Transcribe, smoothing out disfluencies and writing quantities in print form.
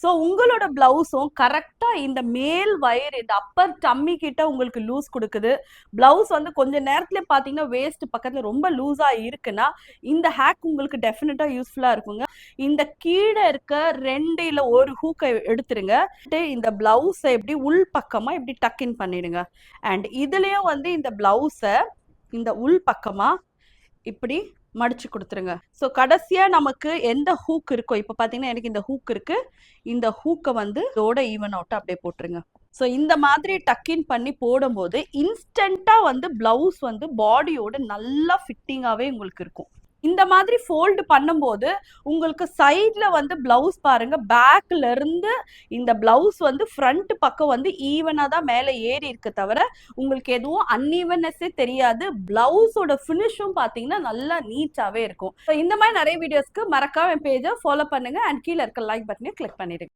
So உங்களோட பிளவுஸும் கரெக்டா இந்த மேல் வயர் இந்த அப்பர் டம்மி கிட்ட உங்களுக்கு லூஸ் கொடுக்குது. பிளவுஸ் வந்து கொஞ்ச நேரத்துல பாத்தீங்கன்னா வேஸ்ட் பக்கத்துல ரொம்ப லூஸா இருக்குன்னா இந்த ஹேக் உங்களுக்கு டெஃபினட்டா யூஸ்ஃபுல்லா இருக்குங்க. இந்த கீழே இருக்க 2 இல்ல 1 ஹூக்கை எடுத்துருங்க. இந்த பிளவுஸை எப்படி உள் பக்கமா இப்படி டக்கின் பண்ணிடுங்க. அண்ட் இதுலயும் வந்து இந்த பிளவுஸை இந்த உள் பக்கமா இப்படி மடிச்சு கொடுத்துருங்க. ஸோ கடைசியா நமக்கு எந்த ஹூக் இருக்கோ, இப்போ பார்த்தீங்கன்னா எனக்கு இந்த ஹூக் இருக்கு, இந்த ஹூக்கை வந்து இதோட ஈவன் அவுட்டா அப்படியே போட்டுருங்க. ஸோ இந்த மாதிரி டக்கின் பண்ணி போடும்போது இன்ஸ்டன்டா வந்து பிளவுஸ் வந்து பாடியோட நல்லா ஃபிட்டிங்காவே உங்களுக்கு இருக்கும். இந்த மாதிரி ஃபோல்டு பண்ணும்போது உங்களுக்கு சைட்ல வந்து பிளவுஸ் பாருங்க, பேக்ல இருந்து இந்த பிளவுஸ் வந்து ஃப்ரண்ட் பக்கம் வந்து ஈவனா தான் மேலே ஏறி இருக்கு தவிர உங்களுக்கு எதுவும் அன்ஈவன்னஸே தெரியாது. பிளவுஸோட ஃபினிஷும் பாத்தீங்கன்னா நல்லா நீட்டாவே இருக்கும். இந்த மாதிரி நிறைய வீடியோஸ்க்கு மறக்காம என் பேஜை ஃபாலோ பண்ணுங்க அண்ட் கீழே இருக்க லைக் பட்டனை கிளிக் பண்ணிடுங்க.